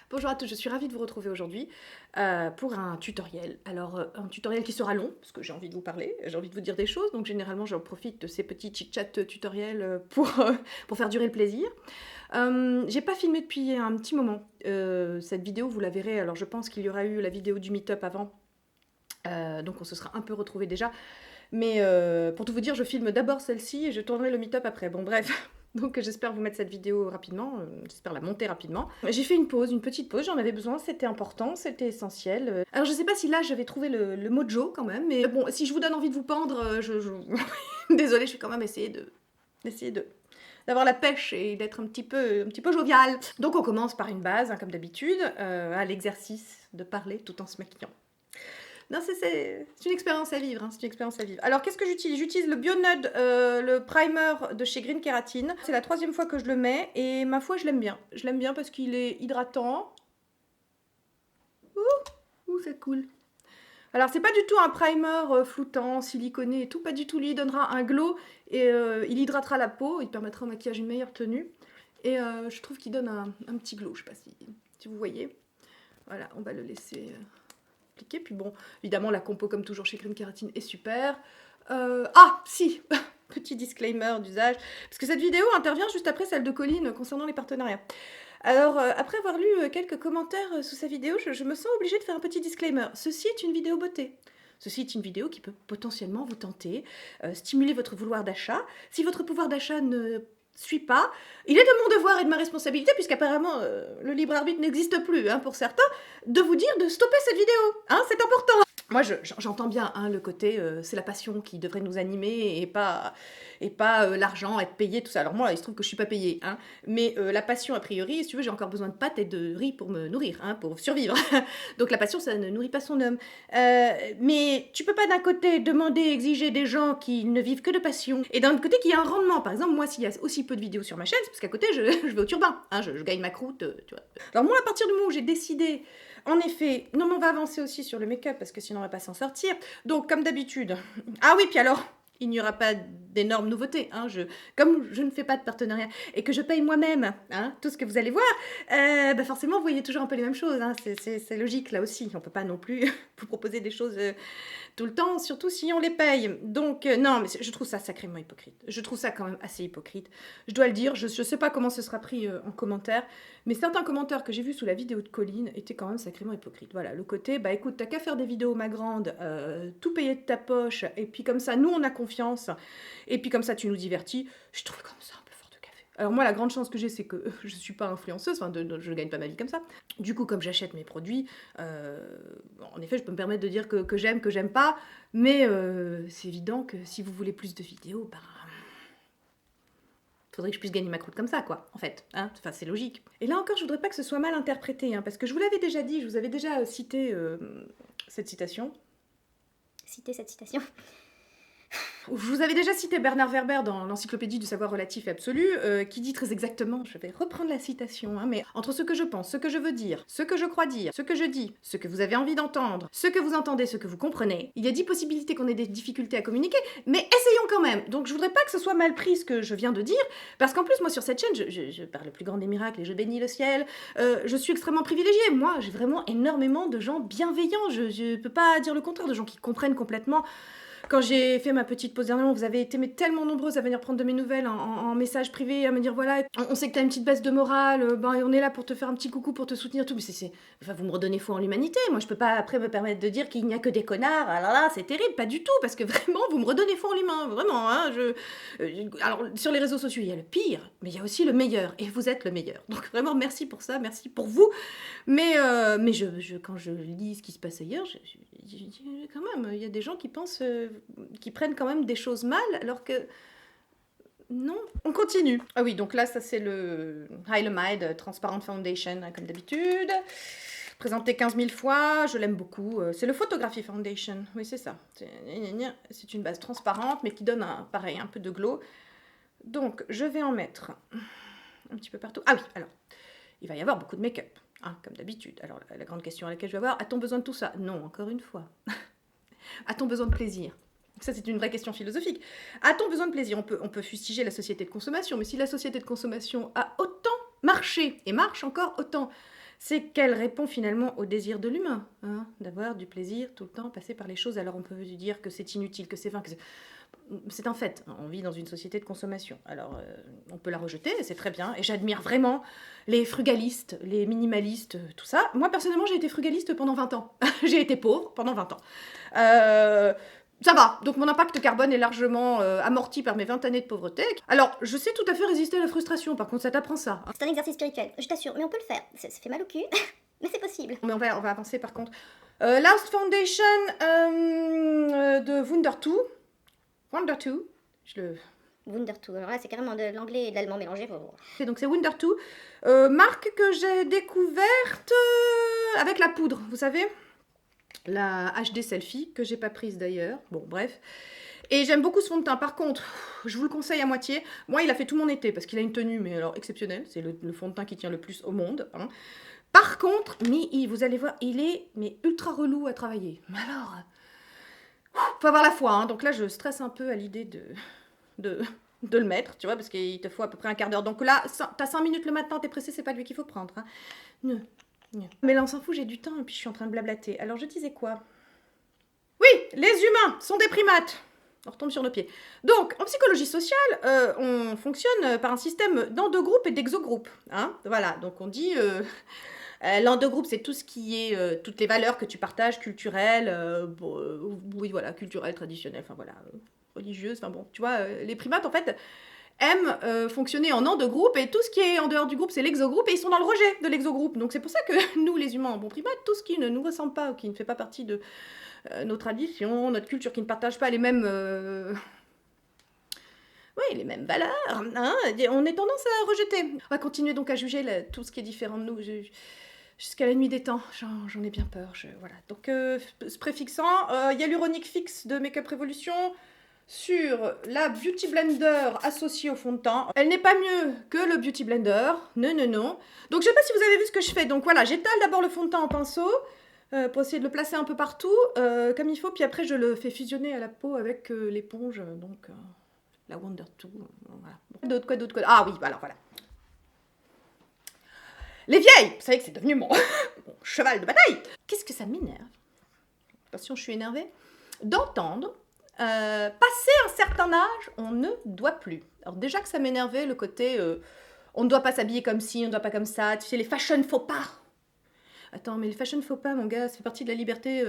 Bonjour à tous, je suis ravie de vous retrouver aujourd'hui pour un tutoriel. Alors, un tutoriel qui sera long, parce que j'ai envie de vous parler, j'ai envie de vous dire des choses, donc généralement j'en profite de ces petits chit-chat tutoriels pour faire durer le plaisir. J'ai pas filmé depuis un petit moment. Cette vidéo, vous la verrez, alors je pense qu'il y aura eu la vidéo du meet-up avant, donc on se sera un peu retrouvés déjà. Mais pour tout vous dire, je filme d'abord celle-ci et je tournerai le meet-up après. Bon bref, donc j'espère vous mettre cette vidéo rapidement, j'espère la monter rapidement. J'ai fait une pause, une petite pause, j'en avais besoin, c'était important, c'était essentiel. Alors je sais pas si là j'avais trouvé le mojo quand même, mais bon, si je vous donne envie de vous pendre, désolée, je vais quand même essayer d'avoir la pêche et d'être un petit peu jovial. Donc on commence par une base, hein, comme d'habitude, à l'exercice de parler tout en se maquillant. Non, c'est une expérience à vivre, hein, c'est une expérience à vivre. Alors, qu'est-ce que j'utilise? J'utilise le BioNud, le primer de chez Green Keratin. C'est la 3e fois que je le mets, et ma foi, je l'aime bien. Je l'aime bien parce qu'il est hydratant. Ouh, c'est cool. Alors, c'est pas du tout un primer floutant, siliconé et tout, pas du tout. Lui, il donnera un glow, et il hydratera la peau, il permettra au maquillage une meilleure tenue. Et je trouve qu'il donne un petit glow, je sais pas si vous voyez. Voilà, on va le laisser... appliquer. Puis bon, évidemment, la compo, comme toujours chez Green Keratin, est super. Ah, si petit disclaimer d'usage, parce que cette vidéo intervient juste après celle de Colline concernant les partenariats. Alors, après avoir lu quelques commentaires sous sa vidéo, je me sens obligée de faire un petit disclaimer. Ceci est une vidéo beauté. Ceci est une vidéo qui peut potentiellement vous tenter, stimuler votre vouloir d'achat. Si votre pouvoir d'achat ne suit pas, il est de mon devoir et de ma responsabilité, puisqu'apparemment le libre arbitre n'existe plus hein, pour certains, de vous dire de stopper cette vidéo. Hein, c'est important. Moi, j'entends bien hein, le côté, c'est la passion qui devrait nous animer et pas l'argent, être payé, tout ça. Alors moi, il se trouve que je suis pas payée, hein, mais la passion, a priori, si tu veux, j'ai encore besoin de pâtes et de riz pour me nourrir, hein, pour survivre. Donc la passion, ça ne nourrit pas son homme. Mais tu peux pas d'un côté demander, exiger des gens qui ne vivent que de passion, et d'un autre côté qu'il y a un rendement. Par exemple, moi, s'il y a aussi peu de vidéos sur ma chaîne, c'est parce qu'à côté, je vais au turbin, hein, je gagne ma croûte, tu vois. Alors moi, à partir du moment où j'ai décidé en effet, non mais on va avancer aussi sur le make-up parce que sinon on va pas s'en sortir. Donc comme d'habitude, ah oui puis alors, il n'y aura pas d'énormes nouveautés. Hein, comme je ne fais pas de partenariat et que je paye moi-même hein, tout ce que vous allez voir, bah forcément vous voyez toujours un peu les mêmes choses. Hein, c'est logique là aussi, on peut pas non plus vous proposer des choses... tout le temps, surtout si on les paye. Donc, non, mais je trouve ça sacrément hypocrite. Je trouve ça quand même assez hypocrite. Je dois le dire, je sais pas comment ce sera pris en commentaire, mais certains commentaires que j'ai vus sous la vidéo de Colline étaient quand même sacrément hypocrites. Voilà, le côté, bah écoute, t'as qu'à faire des vidéos, ma grande, tout payer de ta poche, et puis comme ça, nous, on a confiance, et puis comme ça, tu nous divertis. Je trouve comme ça un peu fort de café. Alors moi, la grande chance que j'ai, c'est que je suis pas influenceuse, enfin, je gagne pas ma vie comme ça. Du coup, comme j'achète mes produits, en effet, je peux me permettre de dire que j'aime pas, mais c'est évident que si vous voulez plus de vidéos, bah... faudrait que je puisse gagner ma croûte comme ça, quoi, en fait. Hein, enfin, c'est logique. Et là encore, je voudrais pas que ce soit mal interprété, hein, parce que je vous l'avais déjà dit, je vous avais déjà cité cette citation. Citer cette citation. Je vous avais déjà cité Bernard Werber dans l'encyclopédie du savoir relatif et absolu, qui dit très exactement, je vais reprendre la citation, hein, mais entre ce que je pense, ce que je veux dire, ce que je crois dire, ce que je dis, ce que vous avez envie d'entendre, ce que vous entendez, ce que vous comprenez, il y a 10 possibilités qu'on ait des difficultés à communiquer, mais essayons quand même. Donc je voudrais pas que ce soit mal pris ce que je viens de dire, parce qu'en plus moi sur cette chaîne, je parle le plus grand des miracles et je bénis le ciel, je suis extrêmement privilégiée, moi j'ai vraiment énormément de gens bienveillants, je peux pas dire le contraire, de gens qui comprennent complètement. Quand j'ai fait ma petite pause dernièrement, vous avez été mais tellement nombreuses à venir prendre de mes nouvelles en message privé, à me dire voilà, on sait que t'as une petite baisse de morale, ben on est là pour te faire un petit coucou, pour te soutenir, tout. Mais enfin, vous me redonnez foi en l'humanité. Moi, je peux pas après me permettre de dire qu'il n'y a que des connards. Alors là, c'est terrible, pas du tout, parce que vraiment, vous me redonnez foi en l'humain, vraiment. Hein, alors, sur les réseaux sociaux, il y a le pire, mais il y a aussi le meilleur, et vous êtes le meilleur. Donc vraiment, merci pour ça, merci pour vous. Mais quand je lis ce qui se passe ailleurs, je dis quand même, il y a des gens qui pensent, qui prennent quand même des choses mal, alors que non. On continue. Ah oui, donc là, ça c'est le Hylamide Transparent Foundation, hein, comme d'habitude. Présenté 15 000 fois, je l'aime beaucoup. C'est le Photography Foundation, oui c'est ça. C'est une base transparente, mais qui donne pareil, un peu de glow. Donc, je vais en mettre un petit peu partout. Ah oui, alors, il va y avoir beaucoup de make-up. Hein, comme d'habitude. Alors, la grande question à laquelle je vais avoir, a-t-on besoin de tout ça? Non, encore une fois. A-t-on besoin de plaisir? Ça, c'est une vraie question philosophique. A-t-on besoin de plaisir? On peut fustiger la société de consommation, mais si la société de consommation a autant marché, et marche encore autant, c'est qu'elle répond finalement au désir de l'humain, hein, d'avoir du plaisir tout le temps, passer par les choses. Alors on peut dire que c'est inutile, que c'est vain, que c'est un fait. On vit dans une société de consommation. Alors on peut la rejeter, c'est très bien. Et j'admire vraiment les frugalistes, les minimalistes, tout ça. Moi personnellement, j'ai été frugaliste pendant 20 ans. J'ai été pauvre pendant 20 ans. Ça va, donc mon impact carbone est largement amorti par mes 20 années de pauvreté. Alors, je sais tout à fait résister à la frustration, par contre ça t'apprend ça. C'est un exercice spirituel, je t'assure, mais on peut le faire. Ça fait mal au cul, mais c'est possible. Mais on va avancer par contre. Last Foundation de Wunder 2. Wunder 2. Wundertool, alors là c'est carrément de l'anglais et de l'allemand mélangés. Donc c'est Wunder 2. Marque que j'ai découverte avec la poudre, vous savez, la HD selfie, que j'ai pas prise d'ailleurs. Bon, bref. Et j'aime beaucoup ce fond de teint. Par contre, je vous le conseille à moitié. Moi, il a fait tout mon été parce qu'il a une tenue, mais alors exceptionnelle. C'est le fond de teint qui tient le plus au monde. Hein. Par contre, vous allez voir, il est ultra relou à travailler. Mais alors, faut avoir la foi. Hein. Donc là, je stresse un peu à l'idée de le mettre, tu vois, parce qu'il te faut à peu près un quart d'heure. Donc là, t'as 5 minutes le matin, t'es pressé, c'est pas lui qu'il faut prendre. Hein. Mais là, on s'en fout, j'ai du temps et puis je suis en train de blablater. Alors, je disais quoi? Oui, les humains sont des primates. On retombe sur nos pieds. Donc, en psychologie sociale, on fonctionne par un système d'endogroupes et d'exogroupes. Hein, voilà, donc on dit... l'endogroupe, c'est tout ce qui est... toutes les valeurs que tu partages, culturelles, oui, voilà, culturelles, traditionnelles, enfin voilà, religieuses, enfin bon, tu vois, les primates, en fait, aiment fonctionner en endogroupe, et tout ce qui est en dehors du groupe, c'est l'exogroupe, et ils sont dans le rejet de l'exogroupe. Donc c'est pour ça que nous, les humains, en bon primate, tout ce qui ne nous ressemble pas, ou qui ne fait pas partie de nos traditions, notre culture, qui ne partage pas les mêmes... oui, les mêmes valeurs, hein, on est tendance à rejeter. On va continuer donc à juger tout ce qui est différent de nous jusqu'à la nuit des temps. J'en ai bien peur. Voilà. Donc, ce préfixant, hyaluronique fixe de Make Up Revolution sur la Beauty Blender associée au fond de teint. Elle n'est pas mieux que le Beauty Blender. Non, non, non. Donc, je sais pas si vous avez vu ce que je fais. Donc, voilà, j'étale d'abord le fond de teint en pinceau. Pour essayer de le placer un peu partout, comme il faut, puis après je le fais fusionner à la peau avec l'éponge, donc la Wonder 2, voilà. Quoi d'autre. Ah oui, alors voilà. Les vieilles, vous savez que c'est devenu mon cheval de bataille. Qu'est-ce que ça m'énerve, attention, je suis énervée, d'entendre, passer un certain âge, on ne doit plus. Alors déjà que ça m'énervait, le côté, on ne doit pas s'habiller comme ci, on ne doit pas comme ça, tu sais, les fashion faux pas. Attends, mais les fashion faux pas, mon gars, ça fait partie de la liberté...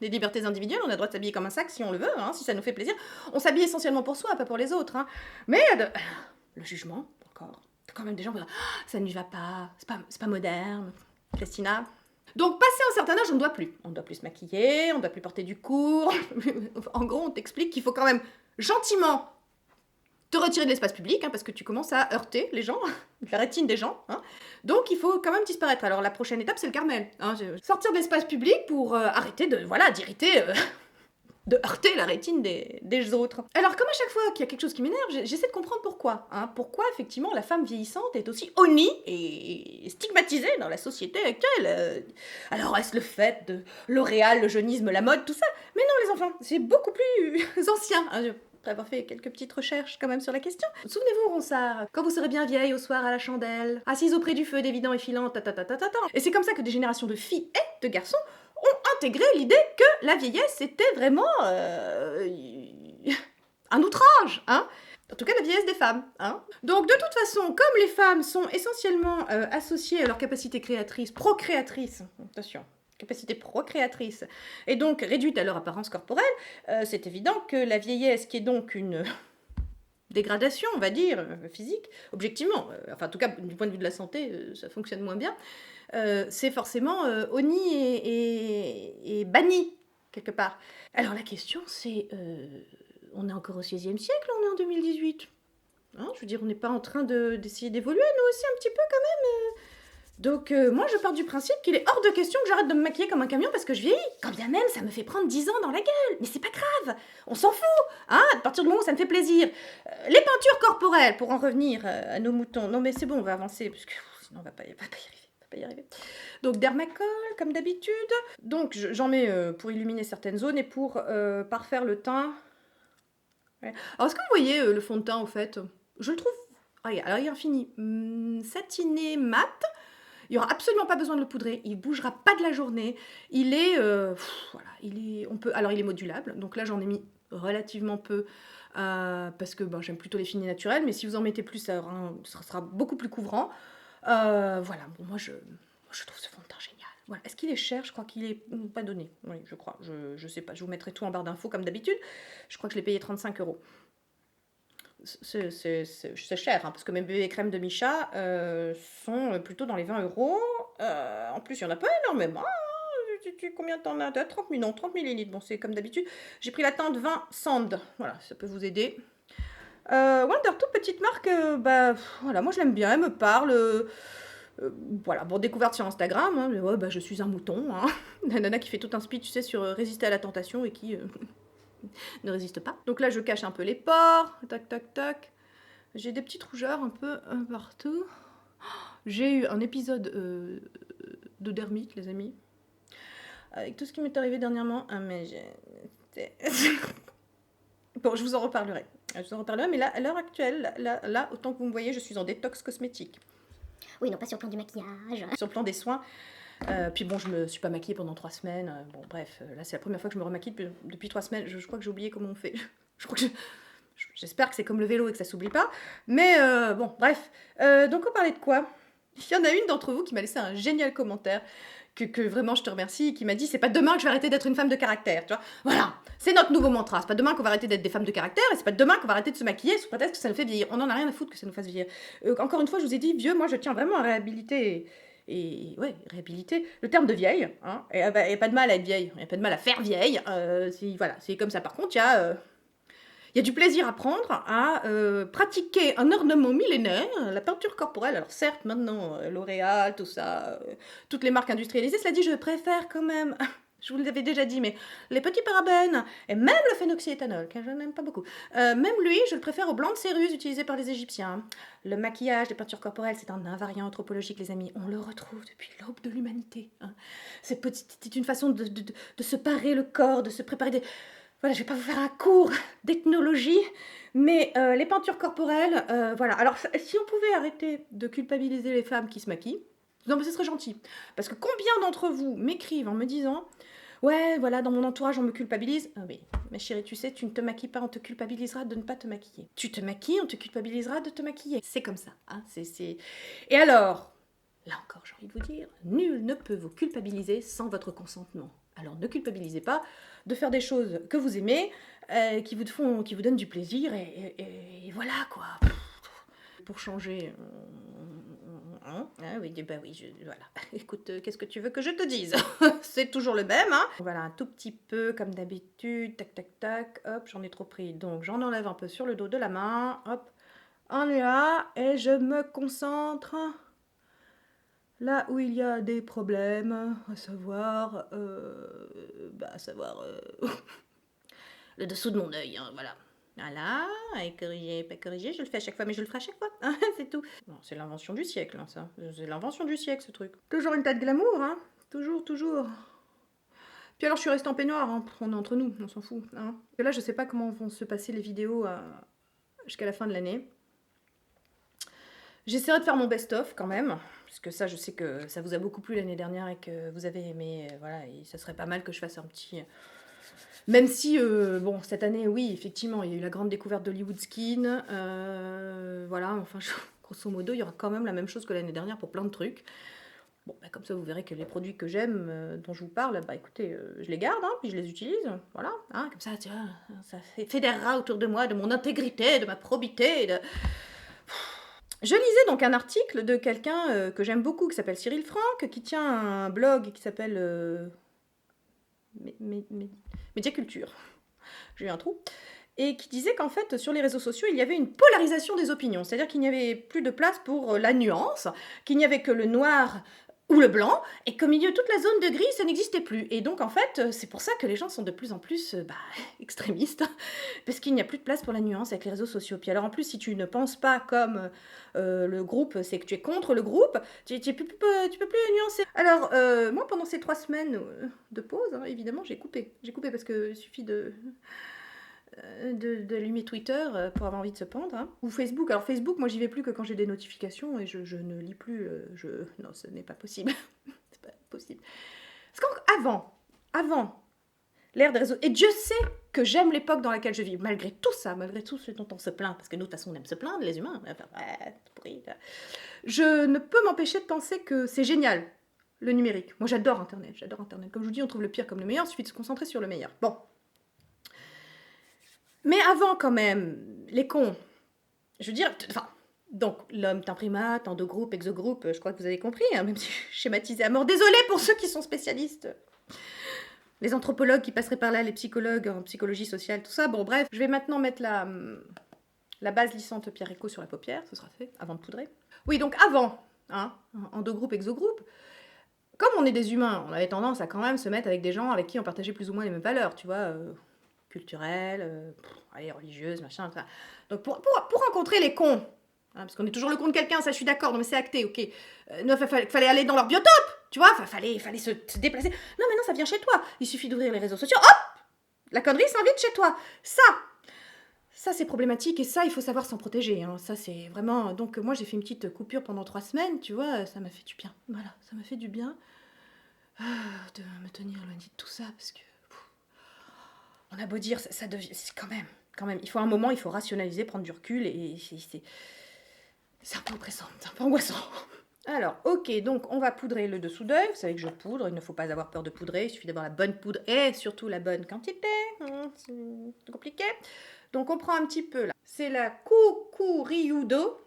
des libertés individuelles, on a le droit de s'habiller comme un sac si on le veut, hein, si ça nous fait plaisir. On s'habille essentiellement pour soi, pas pour les autres. Hein. Mais le jugement, encore. Quand même des gens qui disent « ça ne lui va pas, c'est pas moderne. » Christina. Donc, passé un certain âge, on ne doit plus. On ne doit plus se maquiller, on ne doit plus porter du court. En gros, on t'explique qu'il faut quand même gentiment te retirer de l'espace public, hein, parce que tu commences à heurter les gens, la rétine des gens. Hein. Donc, il faut quand même disparaître. Alors, la prochaine étape, c'est le Carmel. Hein, sortir de l'espace public pour arrêter d'irriter, de heurter la rétine des autres. Alors, comme à chaque fois qu'il y a quelque chose qui m'énerve, j'essaie de comprendre pourquoi. Hein. Pourquoi, effectivement, la femme vieillissante est aussi honnie et stigmatisée dans la société actuelle. Alors, est-ce le fait de L'Oréal, le jeunisme, la mode, tout ça? Mais non, les enfants, c'est beaucoup plus ancien. Hein, après avoir fait quelques petites recherches quand même sur la question. Souvenez-vous, Ronsard, quand vous serez bien vieille au soir à la chandelle, assise auprès du feu d'évident et filant, Et c'est comme ça que des générations de filles et de garçons ont intégré l'idée que la vieillesse était vraiment un outrage, hein. En tout cas, la vieillesse des femmes. Hein. Donc, de toute façon, comme les femmes sont essentiellement associées à leur capacité créatrice, procréatrice, attention, capacité procréatrice, et donc réduite à leur apparence corporelle, c'est évident que la vieillesse, qui est donc une dégradation, on va dire, physique, objectivement, enfin en tout cas du point de vue de la santé, ça fonctionne moins bien, c'est forcément honni et banni, quelque part. Alors la question c'est, on est encore au XVIe siècle, on est en 2018. Hein, je veux dire, on n'est pas en train d'essayer d'évoluer, nous aussi, un petit peu quand même. Donc moi je pars du principe qu'il est hors de question que j'arrête de me maquiller comme un camion parce que je vieillis. Quand bien même ça me fait prendre 10 ans dans la gueule. Mais c'est pas grave, on s'en fout. Hein, à partir du moment où ça me fait plaisir. Les peintures corporelles, pour en revenir à nos moutons. Non mais c'est bon, on va avancer parce que sinon on va pas y arriver. Donc Dermacol, comme d'habitude. Donc j'en mets pour illuminer certaines zones et pour parfaire le teint. Ouais. Alors est-ce que vous voyez le fond de teint au fait? Je le trouve... alors il est infini. Satiné mat. Il n'y aura absolument pas besoin de le poudrer. Il ne bougera pas de la journée. Il est, voilà, alors il est modulable. Donc là, j'en ai mis relativement peu parce que j'aime plutôt les finis naturels. Mais si vous en mettez plus, ça sera beaucoup plus couvrant. Voilà, bon, moi je trouve ce fond de teint génial. Voilà. Est-ce qu'il est cher? Je crois qu'il est pas donné. Oui, je crois. Je sais pas. Je vous mettrai tout en barre d'infos comme d'habitude. Je crois que je l'ai payé 35 €. C'est cher, hein, parce que mes bébés crèmes de Micha sont plutôt dans les 20 €. En plus, il n'y en a pas énormément. Combien t'en as? 30 000, non, 30 millilitres. Bon, c'est comme d'habitude. J'ai pris la teinte 20 Sand. Voilà, ça peut vous aider. Wonder, toute petite marque, voilà, moi je l'aime bien, elle me parle. Voilà, bon, découverte sur Instagram, hein, mais ouais, je suis un mouton, hein. La nana qui fait tout un speech, tu sais, sur résister à la tentation et qui ne résiste pas. Donc là, je cache un peu les pores, tac, tac, tac. J'ai des petites rougeurs un peu partout. J'ai eu un épisode de dermite, les amis. Avec tout ce qui m'est arrivé dernièrement. Ah, mais bon, je vous en reparlerai. Mais là, à l'heure actuelle, là, autant que vous me voyez, je suis en détox cosmétique. Oui, non, pas sur le plan du maquillage. Sur le plan des soins. Puis bon, je me suis pas maquillée pendant 3 semaines. Bon, bref, là, c'est la première fois que je me remaquille depuis 3 semaines. Je crois que j'ai oublié comment on fait. J'espère que c'est comme le vélo et que ça s'oublie pas. Mais bon, bref. Donc, on parlait de quoi? Il y en a une d'entre vous qui m'a laissé un génial commentaire. Que vraiment je te remercie, qui m'a dit c'est pas demain que je vais arrêter d'être une femme de caractère, tu vois. Voilà, c'est notre nouveau mantra, c'est pas demain qu'on va arrêter d'être des femmes de caractère, et c'est pas demain qu'on va arrêter de se maquiller sous prétexte que ça nous fait vieillir. On en a rien à foutre que ça nous fasse vieillir. Encore une fois, je vous ai dit, vieux, moi je tiens vraiment à réhabiliter, réhabiliter le terme de vieille, hein. Et y a pas de mal à être vieille, y a pas de mal à faire vieille, voilà, c'est comme ça. Par contre, il y a du plaisir à prendre à pratiquer un ornement millénaire, la peinture corporelle. Alors certes, maintenant, L'Oréal, tout ça, toutes les marques industrialisées, cela dit, je préfère quand même, je vous l'avais déjà dit, mais les petits parabènes, et même le phénoxyéthanol, que je n'aime pas beaucoup, même lui, je le préfère au blanc de céruse utilisé par les Égyptiens. Le maquillage, les peintures corporelles, c'est un invariant anthropologique, les amis. On le retrouve depuis l'aube de l'humanité, hein. C'est une façon de se parer le corps, de se préparer Voilà, je vais pas vous faire un cours d'ethnologie, mais les peintures corporelles, voilà. Alors, si on pouvait arrêter de culpabiliser les femmes qui se maquillent, non, mais ce serait gentil. Parce que combien d'entre vous m'écrivent en me disant « Ouais, voilà, dans mon entourage, on me culpabilise. » Ah oui, ma chérie, tu sais, tu ne te maquilles pas, on te culpabilisera de ne pas te maquiller. Tu te maquilles, on te culpabilisera de te maquiller. C'est comme ça, hein, Et alors, là encore, j'ai envie de vous dire, nul ne peut vous culpabiliser sans votre consentement. Alors ne culpabilisez pas de faire des choses que vous aimez, qui vous donnent du plaisir, et voilà quoi. Pour changer. Ah oui, voilà. Écoute, qu'est-ce que tu veux que je te dise? C'est toujours le même, hein. Voilà, un tout petit peu comme d'habitude, tac tac tac, hop, j'en ai trop pris. Donc j'en enlève un peu sur le dos de la main, hop, on est là, et je me concentre là où il y a des problèmes, à savoir, le dessous de mon œil, hein, voilà. Voilà, et corriger, pas corriger, je le fais à chaque fois, mais je le ferai à chaque fois, hein, c'est tout. Bon, c'est l'invention du siècle, hein, ça. C'est l'invention du siècle, ce truc. Toujours une tête glamour, hein. Toujours, toujours. Puis alors, je suis restée en peignoir, hein. On est entre nous, on s'en fout, hein. Et là, je sais pas comment vont se passer les vidéos jusqu'à la fin de l'année. J'essaierai de faire mon best-of quand même, parce que ça, je sais que ça vous a beaucoup plu l'année dernière et que vous avez aimé, voilà, et ça serait pas mal que je fasse un petit... Même si, bon, cette année, oui, effectivement, il y a eu la grande découverte d'Hollywood Skin, voilà, enfin, grosso modo, il y aura quand même la même chose que l'année dernière pour plein de trucs. Bon, comme ça, vous verrez que les produits que j'aime, dont je vous parle, écoutez, je les garde, hein, puis je les utilise, voilà, hein, comme ça, tu vois, ça fédérera autour de moi, de mon intégrité, de ma probité, Je lisais donc un article de quelqu'un que j'aime beaucoup, qui s'appelle Cyril Franck, qui tient un blog qui s'appelle Médiaculture. J'ai eu un trou. Et qui disait qu'en fait, sur les réseaux sociaux, il y avait une polarisation des opinions. C'est-à-dire qu'il n'y avait plus de place pour la nuance, qu'il n'y avait que le noir ou le blanc, et qu'au milieu, toute la zone de gris, ça n'existait plus. Et donc, en fait, c'est pour ça que les gens sont de plus en plus extrémistes, parce qu'il n'y a plus de place pour la nuance avec les réseaux sociaux. Puis alors, en plus, si tu ne penses pas comme le groupe, c'est que tu es contre le groupe, tu peux plus nuancer. Alors, moi, pendant ces 3 semaines de pause, hein, évidemment, j'ai coupé. J'ai coupé parce qu'il suffit d'allumer Twitter pour avoir envie de se pendre. Hein. Ou Facebook. Alors Facebook, moi j'y vais plus que quand j'ai des notifications et je ne lis plus. Non, ce n'est pas possible. C'est pas possible. Parce qu'avant, l'ère des réseaux. Et Dieu sait que j'aime l'époque dans laquelle je vis, malgré tout ça, malgré tout ce dont on se plaint, parce que nous, de toute façon, on aime se plaindre, les humains. Enfin, ouais, c'est pourri. Je ne peux m'empêcher de penser que c'est génial, le numérique. Moi, j'adore Internet, j'adore Internet. Comme je vous dis, on trouve le pire comme le meilleur, il suffit de se concentrer sur le meilleur. Bon. Mais avant, quand même, les cons, je veux dire, enfin, donc, l'homme est un primate, endogroupe, exogroupe, je crois que vous avez compris, hein, même si je schématise à mort. Désolée pour ceux qui sont spécialistes. Les anthropologues qui passeraient par là, les psychologues en psychologie sociale, tout ça. Bon, bref, je vais maintenant mettre la base lissante Pierre Eco sur la paupière, ce sera fait, avant de poudrer. Oui, donc avant, hein, endogroupe, exogroupe, comme on est des humains, on avait tendance à quand même se mettre avec des gens avec qui on partageait plus ou moins les mêmes valeurs, tu vois, culturelles, allez, religieuses, machin, etc. Donc pour rencontrer les cons, hein, parce qu'on est toujours le con de quelqu'un, ça je suis d'accord, non mais c'est acté, ok. Non, fallait aller dans leur biotope, tu vois, fallait se déplacer. Non mais non, ça vient chez toi, il suffit d'ouvrir les réseaux sociaux, hop, la connerie s'invite chez toi. Ça c'est problématique et ça il faut savoir s'en protéger, hein. Ça c'est vraiment... Donc moi j'ai fait une petite coupure pendant 3 semaines, tu vois, ça m'a fait du bien, voilà, ça m'a fait du bien de me tenir loin de tout ça, parce que... On a beau dire, ça devient... C'est quand même, il faut un moment, il faut rationaliser, prendre du recul et c'est un peu oppressant, c'est un peu angoissant. Alors, ok, donc on va poudrer le dessous d'œil. Vous savez que je poudre, il ne faut pas avoir peur de poudrer, il suffit d'avoir la bonne poudre et surtout la bonne quantité. C'est compliqué. Donc on prend un petit peu là. C'est la Cucuriudo.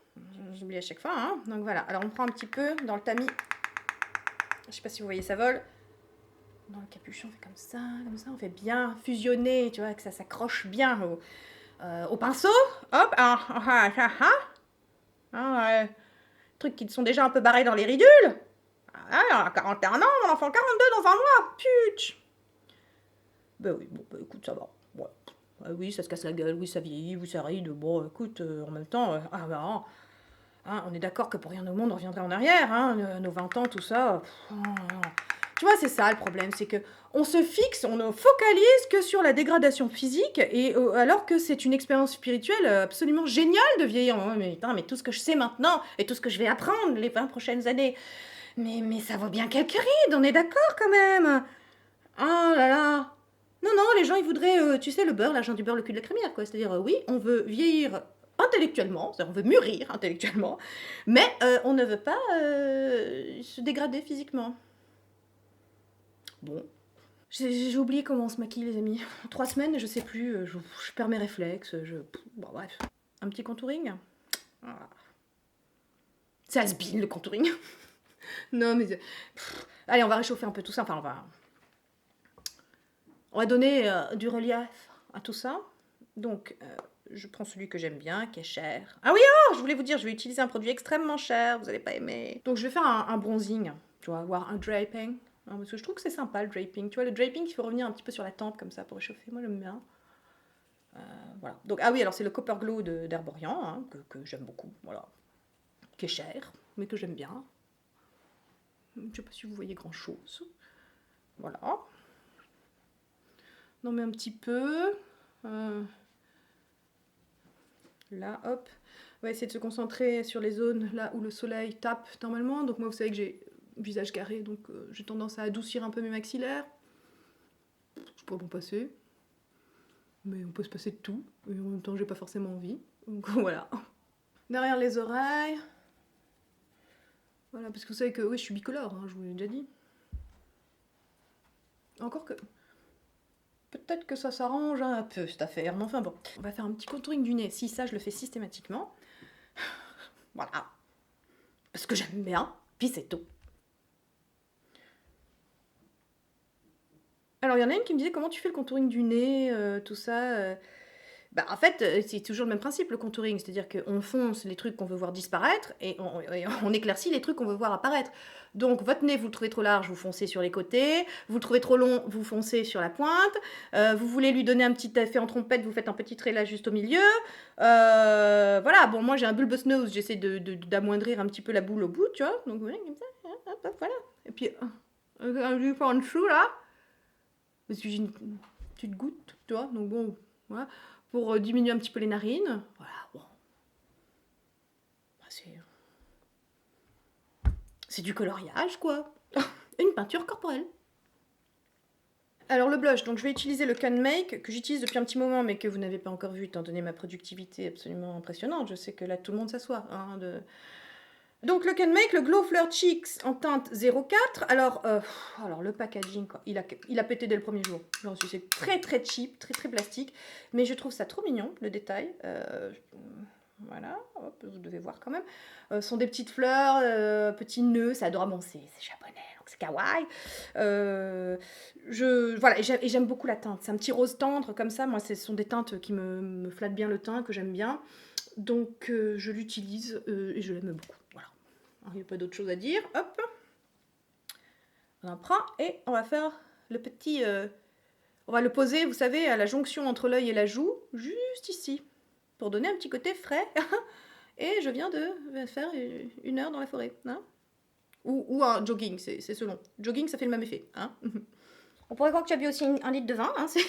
J'oublie à chaque fois, hein. Donc voilà, alors on prend un petit peu dans le tamis. Je sais pas si vous voyez, ça vole. Dans le capuchon, on fait comme ça, on fait bien fusionner, tu vois, que ça s'accroche bien au pinceau. Hop, trucs qui sont déjà un peu barrés dans les ridules. Ah, 41 ans, on en fait 42 dans un mois. Putsch. Ben oui, bon, ben écoute, ça va. Ouais. Oui, ça se casse la gueule, oui, ça vieillit, oui, ça ride. Bon, écoute, en même temps, hein, on est d'accord que pour rien au monde, on reviendrait en arrière. Hein, nos 20 ans, tout ça. Tu vois, c'est ça le problème, c'est que on se fixe, on ne focalise que sur la dégradation physique, et alors que c'est une expérience spirituelle absolument géniale de vieillir. Oh, mais putain, mais tout ce que je sais maintenant, et tout ce que je vais apprendre les 20 prochaines années, mais ça vaut bien quelques rides, on est d'accord quand même. Oh là là. Non, non, les gens, ils voudraient, tu sais, le beurre, l'argent du beurre, le cul de la crémière, quoi. C'est-à-dire, oui, on veut vieillir intellectuellement, c'est-à-dire on veut mûrir intellectuellement, mais on ne veut pas se dégrader physiquement. Bon. J'ai oublié comment on se maquille, les amis. 3 semaines, je sais plus, je perds mes réflexes, bon, bref. Un petit contouring. Ah. C'est has-been, le contouring. Non, mais... Allez, on va réchauffer un peu tout ça, enfin, on va donner du relief à tout ça. Donc, je prends celui que j'aime bien, qui est cher. Ah oui, je voulais vous dire, je vais utiliser un produit extrêmement cher, vous n'allez pas aimer. Donc, je vais faire un bronzing, tu vois, voire un draping. Hein, parce que je trouve que c'est sympa, le draping. Tu vois, le draping, il faut revenir un petit peu sur la tempe, comme ça, pour réchauffer. Moi, j'aime bien. Voilà. Donc, ah oui, alors c'est le Copper Glow d'Herborian, hein, que j'aime beaucoup, voilà. Qui est cher, mais que j'aime bien. Je ne sais pas si vous voyez grand-chose. Voilà. Non, mais un petit peu. Là, hop. On va essayer de se concentrer sur les zones là où le soleil tape normalement. Donc moi, vous savez que j'ai le visage carré, donc j'ai tendance à adoucir un peu mes maxillaires. Je pourrais m'en passer. Mais on peut se passer de tout. Et en même temps, j'ai pas forcément envie. Donc voilà. Derrière les oreilles. Voilà, parce que vous savez que oui, je suis bicolore, hein, je vous l'ai déjà dit. Encore que... Peut-être que ça s'arrange un peu, cette affaire. Mais enfin bon, on va faire un petit contouring du nez. Si, ça, je le fais systématiquement. Voilà. Parce que j'aime bien. Puis c'est tout. Alors, il y en a une qui me disait comment tu fais le contouring du nez, tout ça. Bah, en fait, c'est toujours le même principe, le contouring. C'est-à-dire qu'on fonce les trucs qu'on veut voir disparaître et on éclaircit les trucs qu'on veut voir apparaître. Donc, votre nez, vous le trouvez trop large, vous foncez sur les côtés. Vous le trouvez trop long, vous foncez sur la pointe. Vous voulez lui donner un petit effet en trompette, vous faites un petit trait là juste au milieu. Voilà, bon, moi j'ai un bulbous nose, j'essaie d'amoindrir un petit peu la boule au bout, tu vois. Donc, voilà, comme ça, hop, hop, voilà. Et puis, un peu en dessous là. Parce que j'ai une petite goutte, tu vois. Donc, bon, voilà. pour diminuer un petit peu les narines. Voilà, bon. C'est du coloriage, quoi. Une peinture corporelle. Alors le blush, donc je vais utiliser le Can Make, que j'utilise depuis un petit moment, mais que vous n'avez pas encore vu, étant donné ma productivité absolument impressionnante. Je sais que là, tout le monde s'assoit. Hein, Donc le Can Make, le Glow Fleur Cheeks en teinte 04. Alors le packaging, quoi. Il a pété dès le premier jour. J'en suis, c'est très très cheap, très très plastique. Mais je trouve ça trop mignon, le détail. Voilà, hop, vous devez voir quand même. Ce sont des petites fleurs, petits nœuds, c'est adorable. Bon, c'est japonais, donc c'est kawaii. Voilà, et j'aime beaucoup la teinte. C'est un petit rose tendre comme ça. Moi, ce sont des teintes qui me flattent bien le teint, que j'aime bien. Donc, je l'utilise et je l'aime beaucoup. Voilà. Il n'y a pas d'autre chose à dire. Hop. On en prend et on va faire le petit... on va le poser, vous savez, à la jonction entre l'œil et la joue, juste ici, pour donner un petit côté frais. Et je viens de faire 1 heure dans la forêt. Hein, ou un jogging, c'est selon. Jogging, ça fait le même effet. Hein. On pourrait croire que tu as bu aussi 1 litre de vin, hein, c'est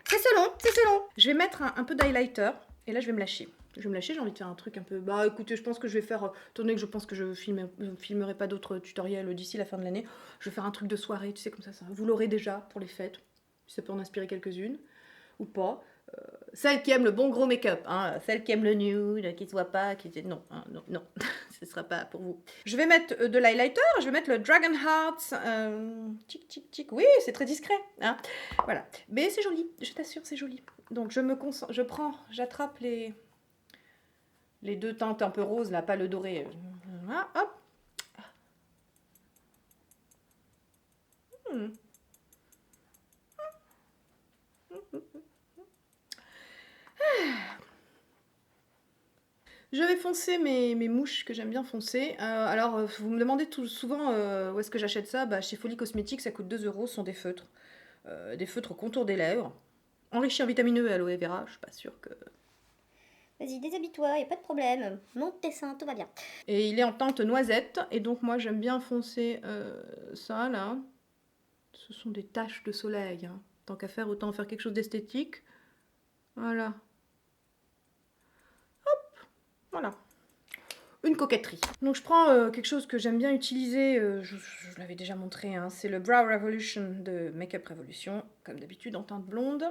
selon, c'est selon. Je vais mettre un peu d'highlighter, et là je vais me lâcher. J'ai envie de faire un truc un peu... Bah écoutez, je pense que je vais faire... Étant donné que je pense que je filmerai pas d'autres tutoriels d'ici la fin de l'année, je vais faire un truc de soirée, tu sais, comme ça. Vous l'aurez déjà pour les fêtes. Ça peut en inspirer quelques-unes, ou pas. Celles qui aiment le bon gros make-up, hein, celles qui aiment le nude, qui ne se voient pas, non, hein, non, ce ne sera pas pour vous. Je vais mettre de l'highlighter, je vais mettre le Dragon Hearts, tic tic tic, oui, c'est très discret, hein, voilà, mais c'est joli, je t'assure, c'est joli. Donc j'attrape les 2 teintes un peu roses, là, pas le doré, voilà, hop. Je vais foncer mes mouches que j'aime bien foncer. Alors, vous me demandez souvent où est-ce que j'achète ça. Bah, chez Folie Cosmétique, ça coûte 2 €. Ce sont des feutres. Des feutres au contour des lèvres. Enrichis en vitamine E et aloe vera. Je suis pas sûre que... Vas-y, déshabille-toi, y a pas de problème. Monte tes seins, tout va bien. Et il est en teinte noisette. Et donc, moi, j'aime bien foncer ça, là. Ce sont des taches de soleil. Hein. Tant qu'à faire, autant faire quelque chose d'esthétique. Voilà. Voilà, une coquetterie. Donc je prends quelque chose que j'aime bien utiliser, je l'avais déjà montré, hein, c'est le Brow Revolution de Makeup Revolution, comme d'habitude en teinte blonde.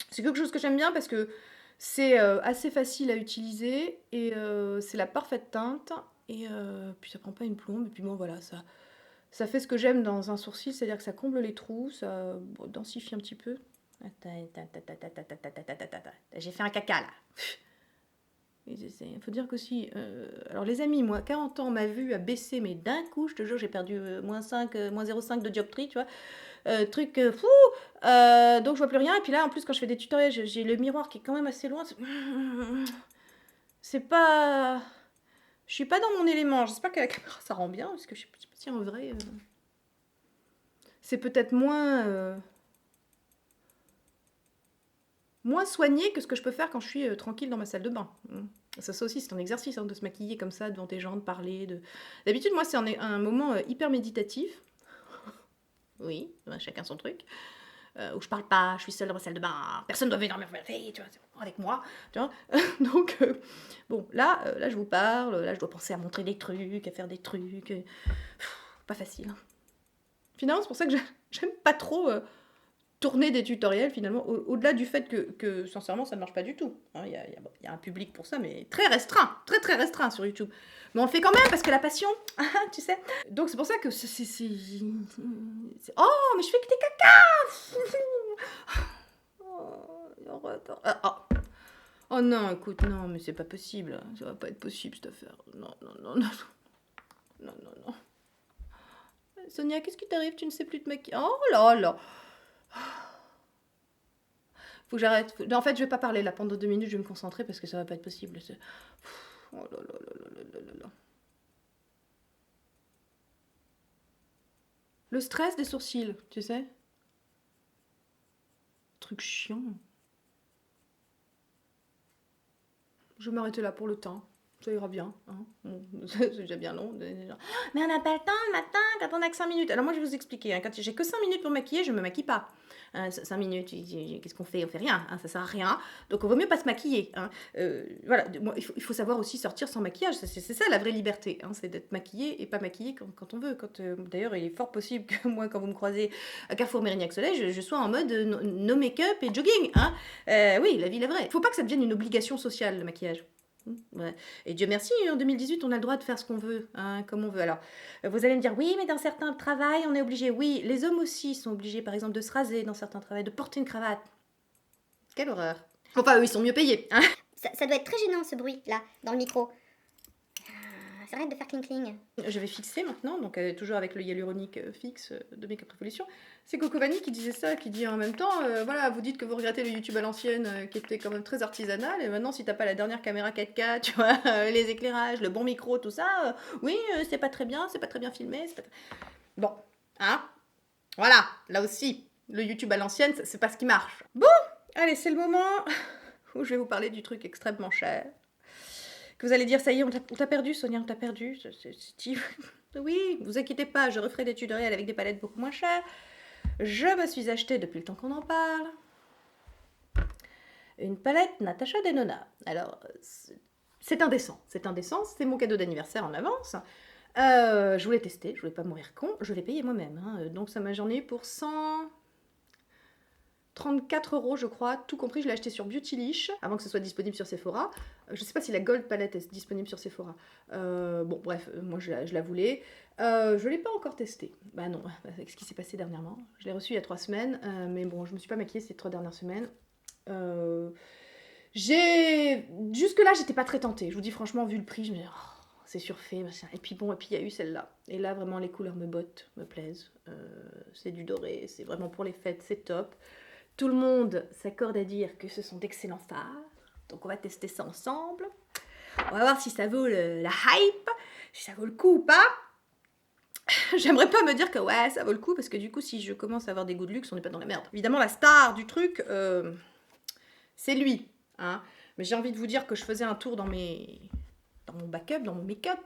C'est quelque chose que j'aime bien parce que c'est assez facile à utiliser et c'est la parfaite teinte et puis ça prend pas une plombe et puis bon voilà, ça fait ce que j'aime dans un sourcil, c'est-à-dire que ça comble les trous, ça densifie un petit peu. J'ai fait un caca là. Il faut dire qu'aussi, alors les amis, moi, 40 ans, ma vue a baissé, mais d'un coup, je te jure, j'ai perdu moins 0,5 de dioptrie, tu vois. Fou. Donc je vois plus rien. Et puis là, en plus, quand je fais des tutoriels, j'ai le miroir qui est quand même assez loin. C'est pas... Je suis pas dans mon élément. J'espère que la caméra, ça rend bien, parce que je sais pas si en vrai... C'est peut-être moins soigné que ce que je peux faire quand je suis tranquille dans ma salle de bain. Ça aussi, c'est un exercice hein, de se maquiller comme ça devant tes gens, de parler. D'habitude, moi, c'est un moment hyper méditatif. Oui, chacun son truc. Où je parle pas, je suis seule dans ma salle de bain, personne ne doit venir me regarder, tu vois, avec moi. Tu vois. Donc, bon, là, je vous parle, là, je dois penser à montrer des trucs, à faire des trucs. Pas facile. Hein. Finalement, c'est pour ça que j'aime pas trop... tourner des tutoriels finalement, au-delà du fait que sincèrement ça ne marche pas du tout. Il y a un public pour ça, mais très restreint, très très restreint sur YouTube. Mais on le fait quand même parce que la passion, tu sais. Donc c'est pour ça que oh, mais je fais que des caca. Oh non, écoute, non, mais c'est pas possible. Ça va pas être possible cette affaire. Non. Sonia, qu'est-ce qui t'arrive? Tu ne sais plus te maquiller? Oh là là. Faut que j'arrête. En fait, je vais pas parler là pendant 2 minutes, je vais me concentrer parce que ça va pas être possible. Oh là là là là. Le stress des sourcils, tu sais. Truc chiant. Je vais m'arrêter là pour le temps. Ça ira bien. Hein. Bon, c'est déjà bien long. Mais on n'a pas le temps le matin quand on a que 5 minutes. Alors moi, je vais vous expliquer. Hein, quand j'ai que 5 minutes pour maquiller, je me maquille pas. 5 minutes, qu'est-ce qu'on fait? On fait rien, hein, ça sert à rien. Donc, on vaut mieux pas se maquiller. Hein. Voilà, il faut savoir aussi sortir sans maquillage. C'est ça la vraie liberté. Hein, c'est d'être maquillé et pas maquillé quand on veut. D'ailleurs, il est fort possible que moi, quand vous me croisez à Carrefour Mérignac-Soleil, je sois en mode no make-up et jogging. Hein. Oui, la vie est vraie. Il faut pas que ça devienne une obligation sociale, le maquillage. Ouais. Et Dieu merci, en 2018, on a le droit de faire ce qu'on veut, hein, comme on veut. Alors, vous allez me dire, oui, mais dans certains travails, on est obligé. Oui, les hommes aussi sont obligés, par exemple, de se raser dans certains travails, de porter une cravate. Quelle horreur. Enfin, eux, ils sont mieux payés. Hein. Ça doit être très gênant ce bruit là, dans le micro. Ça arrête de faire cling. Je vais fixer maintenant, donc toujours avec le hyaluronique fixe de Make Up Revolution. C'est Coco Vanille qui disait ça, qui dit en même temps, voilà, vous dites que vous regrettez le YouTube à l'ancienne, qui était quand même très artisanal, et maintenant si t'as pas la dernière caméra 4K, tu vois, les éclairages, le bon micro, tout ça, oui, c'est pas très bien filmé, c'est pas Bon, hein, voilà, là aussi, le YouTube à l'ancienne, c'est pas ce qui marche. Bon, allez, c'est le moment où je vais vous parler du truc extrêmement cher. Que vous allez dire, ça y est, on t'a perdu, Sonia, on t'a perdu. Oui, vous inquiétez pas, je referai des tutoriels avec des palettes beaucoup moins chères. Je me suis acheté, depuis le temps qu'on en parle, une palette Natasha Denona. Alors, c'est indécent, c'est mon cadeau d'anniversaire en avance. Je voulais tester, je voulais pas mourir con, je l'ai payé moi-même. Hein. Donc j'en ai eu pour 134 € je crois, tout compris, je l'ai acheté sur Beautylish, avant que ce soit disponible sur Sephora. Je sais pas si la Gold Palette est disponible sur Sephora. Bon, bref, moi je la voulais. Je l'ai pas encore testé. Bah non, avec ce qui s'est passé dernièrement. Je l'ai reçu il y a 3 semaines, mais bon, je me suis pas maquillée ces 3 dernières semaines. Jusque-là, j'étais pas très tentée. Je vous dis franchement, vu le prix, je me dis, oh, c'est surfait, machin. Et puis bon, il y a eu celle-là. Et là, vraiment, les couleurs me bottent, me plaisent. C'est du doré, c'est vraiment pour les fêtes, c'est top. Tout le monde s'accorde à dire que ce sont d'excellents fards. Donc on va tester ça ensemble. On va voir si ça vaut la hype, si ça vaut le coup ou pas. J'aimerais pas me dire que ouais, ça vaut le coup, parce que du coup, si je commence à avoir des goûts de luxe, on n'est pas dans la merde. Évidemment, la star du truc, c'est lui. Hein. Mais j'ai envie de vous dire que je faisais un tour dans mon backup, dans mon make-up,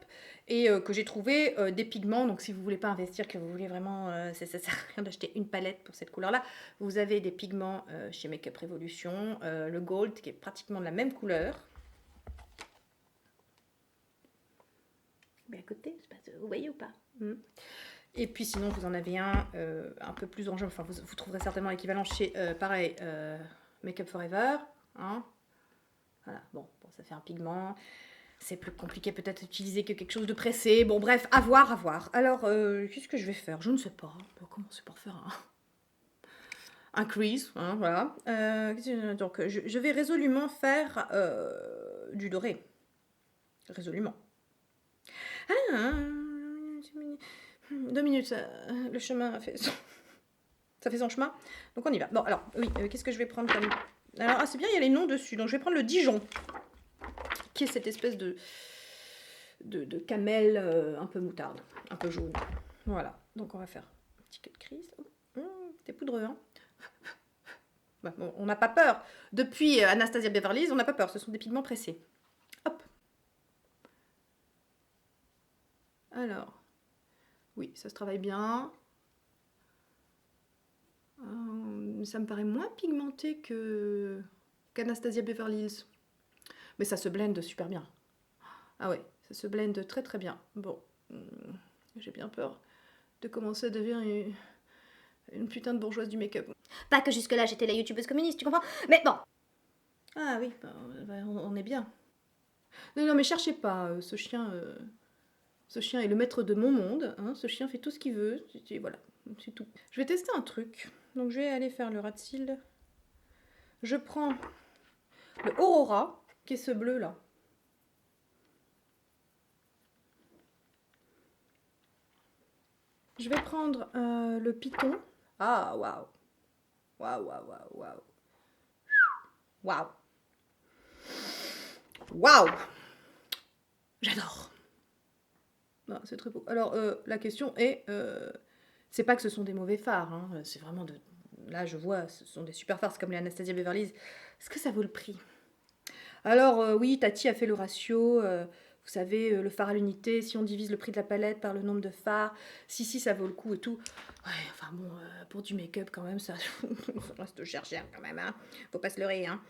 et que j'ai trouvé des pigments. Donc si vous voulez pas investir, que vous voulez vraiment, ça sert à rien d'acheter une palette pour cette couleur-là. Vous avez des pigments chez Make Up Revolution, le gold qui est pratiquement de la même couleur. Mais à côté, je sais pas, vous voyez ou pas? Et puis sinon vous en avez un peu plus orange, enfin vous trouverez certainement l'équivalent chez, pareil, Make Up Forever. Hein. Voilà, bon, ça fait un pigment. C'est plus compliqué peut-être à utiliser que quelque chose de pressé. Bon, bref, à voir. Alors, qu'est-ce que je vais faire? Je ne sais pas. On va commencer par faire un crease. Hein, voilà. Donc, je vais résolument faire du doré. Résolument. Ah, 2 minutes. Le chemin a fait ça fait son chemin. Donc, on y va. Bon, alors, oui, qu'est-ce que je vais prendre comme... Alors, c'est bien, il y a les noms dessus. Donc, je vais prendre le Dijon, qui est cette espèce de camel un peu moutarde, un peu jaune. Voilà, donc on va faire un petit queue de crise. C'est poudreux, hein. Bon, on n'a pas peur. Depuis Anastasia Beverly Hills, on n'a pas peur, ce sont des pigments pressés. Hop. Alors, oui, ça se travaille bien. Ça me paraît moins pigmenté qu'Anastasia Beverly Hills. Mais ça se blende super bien. Ah ouais, ça se blende très très bien. Bon, j'ai bien peur de commencer à devenir une putain de bourgeoise du make-up. Pas que jusque-là j'étais la youtubeuse communiste, tu comprends? Mais bon. Ah oui, on est bien. Non, mais cherchez pas, ce chien est le maître de mon monde. Hein, ce chien fait tout ce qu'il veut. Voilà, c'est tout. Je vais tester un truc. Donc je vais aller faire le ras de cils. Je prends le Aurora, qui est ce bleu là. Je vais prendre le Python. Ah, waouh. Waouh. J'adore. Non, c'est très beau. Alors, la question est, c'est pas que ce sont des mauvais fards, hein, c'est vraiment de... Là, je vois, ce sont des super fards, c'est comme les Anastasia Beverly Hills. Est-ce que ça vaut le prix? Alors, oui, Tati a fait le ratio. Vous Vous savez, le fard à l'unité, si on divise le prix de la palette par le nombre de fards, si ça vaut le coup et tout. Ouais, enfin bon, pour du make-up quand même, ça reste cher quand même, hein. Faut pas se leurrer, hein.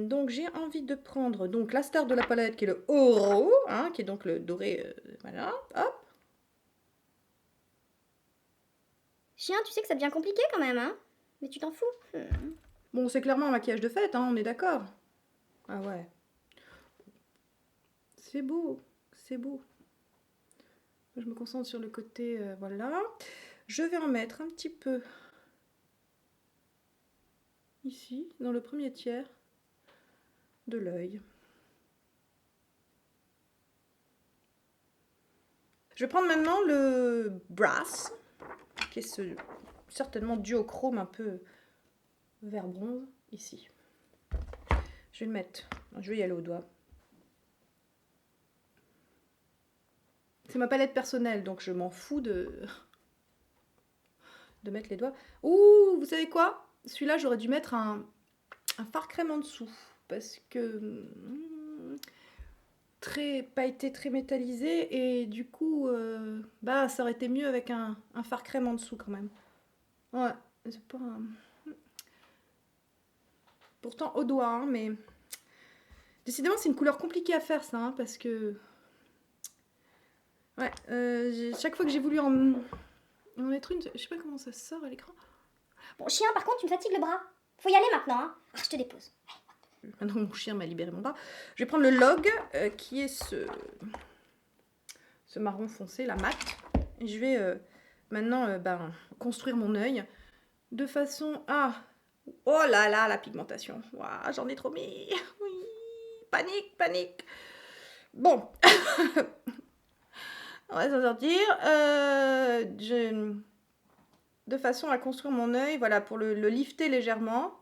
Donc j'ai envie de prendre donc la star de la palette qui est le Oro, hein, qui est donc le doré, voilà, hop. Chien, tu sais que ça devient compliqué quand même, hein? Mais tu t'en fous. Bon, c'est clairement un maquillage de fête, hein, on est d'accord. Ah ouais. C'est beau, c'est beau. Je me concentre sur le côté, voilà. Je vais en mettre un petit peu ici, dans le premier tiers de l'œil. Je vais prendre maintenant le Brass, qui est certainement duochrome un peu vert bronze, ici. Je vais le mettre, je vais y aller au doigt. C'est ma palette personnelle, donc je m'en fous de mettre les doigts. Ouh, vous savez quoi? Celui-là, j'aurais dû mettre un fard crème en dessous, parce que très pailleté, très métallisé, et du coup, bah, ça aurait été mieux avec un fard crème en dessous quand même. Ouais, c'est pas... Pourtant au doigt, hein, mais... Décidément, c'est une couleur compliquée à faire, ça, hein, parce que... Ouais, chaque fois que j'ai voulu en mettre une, je sais pas comment ça sort à l'écran. Bon, chien, par contre, tu me fatigues le bras. Faut y aller maintenant, hein? Ah, je te dépose. Maintenant, mon chien m'a libéré mon bras. Je vais prendre le Log, qui est ce marron foncé, la mat. Et je vais maintenant construire mon œil de façon à... Oh là là, la pigmentation. Ouah, j'en ai trop mis. Oui, panique, panique. Bon. On va s'en sortir. De façon à construire mon œil, voilà, pour le lifter légèrement.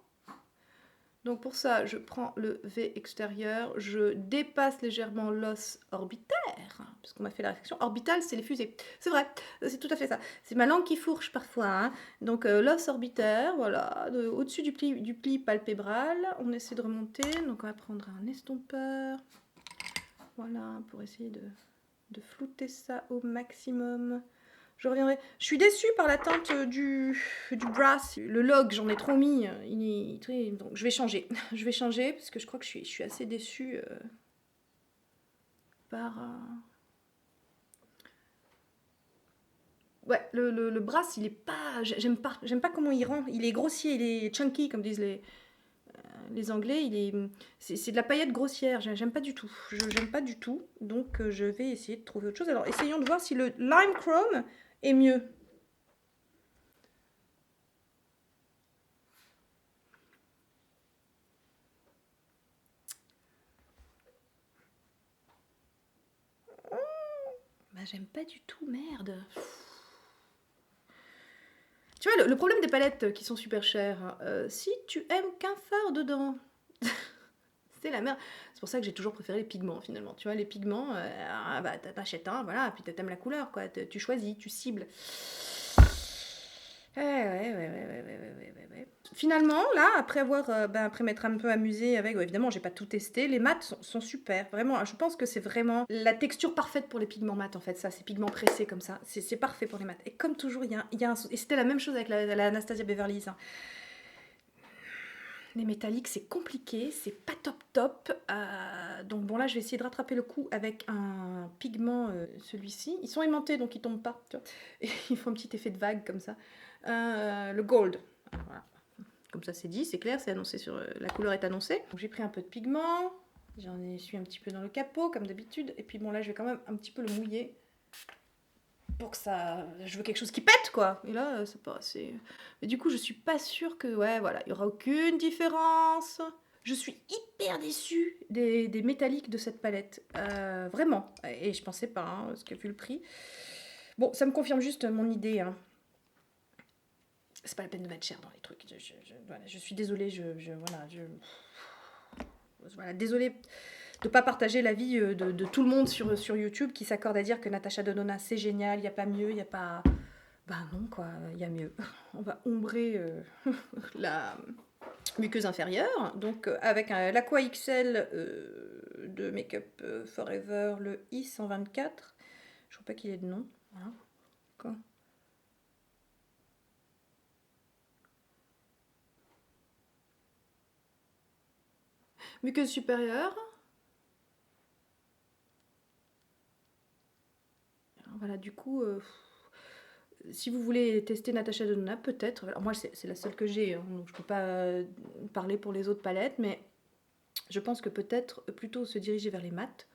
Donc pour ça, je prends le V extérieur, je dépasse légèrement l'os orbitaire, puisqu'on m'a fait la réflexion. Orbital, c'est les fusées. C'est vrai, c'est tout à fait ça. C'est ma langue qui fourche parfois, hein. Donc l'os orbitaire, voilà, au-dessus du pli palpébral, on essaie de remonter. Donc on va prendre un estompeur, voilà, pour essayer de flouter ça au maximum. Je reviendrai. Je suis déçue par la teinte du Brass. Le Log, j'en ai trop mis. Il est très... Donc je vais changer. Je vais changer parce que je crois que je suis assez déçue par... Ouais, le Brass, il est pas... J'aime pas comment il rend. Il est grossier, il est chunky, comme disent les Anglais. C'est de la paillette grossière. J'aime pas du tout. J'aime pas du tout. Donc je vais essayer de trouver autre chose. Alors essayons de voir si le Lime Chrome est mieux. Bah j'aime pas du tout, merde. Tu vois, le problème des palettes qui sont super chères, si tu aimes qu'un fard dedans, c'est la merde. C'est pour ça que j'ai toujours préféré les pigments finalement. Tu vois, les pigments, bah t'achètes un, voilà, puis t'aimes la couleur, quoi. Tu choisis, tu cibles. Ouais. Finalement, là, après m'être un peu amusée avec, évidemment, j'ai pas tout testé, les mats sont super, vraiment. Je pense que c'est vraiment la texture parfaite pour les pigments mat, en fait, ça, ces pigments pressés comme ça, c'est parfait pour les mats. Et comme toujours, il y a un... Et c'était la même chose avec la Anastasia Beverly Hills, hein. Les métalliques, c'est compliqué, c'est pas top. Donc bon, là, je vais essayer de rattraper le coup avec un pigment, celui-ci. Ils sont aimantés, donc ils tombent pas, tu vois. Et ils font un petit effet de vague comme ça. Le gold. Voilà. Comme ça, c'est dit, c'est clair, c'est annoncé la couleur est annoncée. J'ai pris un peu de pigment. J'en ai essuyé un petit peu dans le capot, comme d'habitude. Et puis bon, là, je vais quand même un petit peu le mouiller. Pour que ça... Je veux quelque chose qui pète, quoi. Et là, c'est pas assez... Mais du coup, je suis pas sûre que... Ouais, voilà, il y aura aucune différence. Je suis hyper déçue des métalliques de cette palette. Vraiment. Et je pensais pas, hein, parce que vu le prix... Bon, ça me confirme juste mon idée, hein. C'est pas la peine de mettre cher dans les trucs. Voilà, je suis désolée, voilà, désolée de ne pas partager l'avis de tout le monde sur YouTube qui s'accorde à dire que Natasha Denona c'est génial, il n'y a pas mieux, il n'y a pas... Bah non quoi, il y a mieux. On va ombrer la muqueuse inférieure, donc avec l'Aqua XL de Make Up Forever, le I124. Je crois pas qu'il ait de nom. Voilà. Quoi. Muqueuse supérieure. Alors voilà, du coup, si vous voulez tester Natasha Denona, peut-être. Alors moi, c'est la seule que j'ai, hein, donc je peux pas parler pour les autres palettes, mais je pense que peut-être plutôt se diriger vers les mats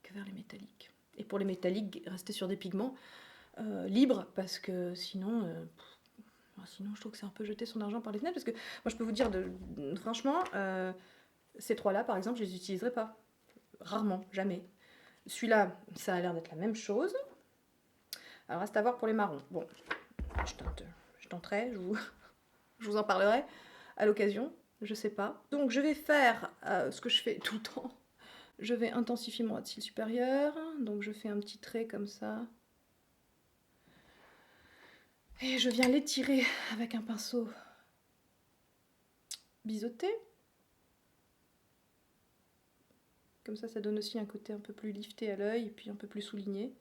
que vers les métalliques. Et pour les métalliques, rester sur des pigments libres, parce que sinon, sinon je trouve que c'est un peu jeter son argent par les fenêtres, parce que moi je peux vous dire, franchement, ces trois-là, par exemple, je les utiliserai pas. Rarement, jamais. Celui-là, ça a l'air d'être la même chose. Alors, reste à voir pour les marrons. Bon, je tenterai, je vous en parlerai à l'occasion, je sais pas. Donc, je vais faire ce que je fais tout le temps. Je vais intensifier mon ras de cils supérieur. Donc, je fais un petit trait comme ça. Et je viens l'étirer avec un pinceau biseauté. Comme ça donne aussi un côté un peu plus lifté à l'œil et puis un peu plus souligné.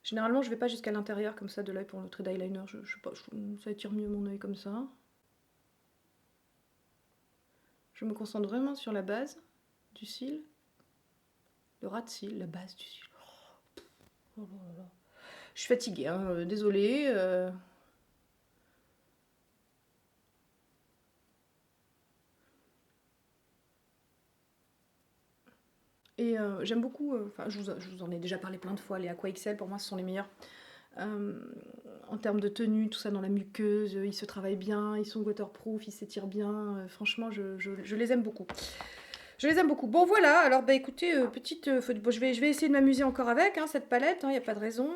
Généralement, je vais pas jusqu'à l'intérieur comme ça de l'œil pour le trait d'eyeliner. Je sais pas, ça attire mieux mon œil comme ça. Je me concentre vraiment sur la base du cil, le ras de cils, la base du cil. Oh là là. Je suis fatiguée, hein, désolée. Et j'aime beaucoup, je vous en ai déjà parlé plein de fois, les Aqua XL, pour moi, ce sont les meilleurs. En termes de tenue, tout ça dans la muqueuse, ils se travaillent bien, ils sont waterproof, ils s'étirent bien. Franchement, je les aime beaucoup. Je les aime beaucoup. Bon, voilà, alors bah écoutez, bon, je vais essayer de m'amuser encore avec cette palette, il n'y a pas de raison.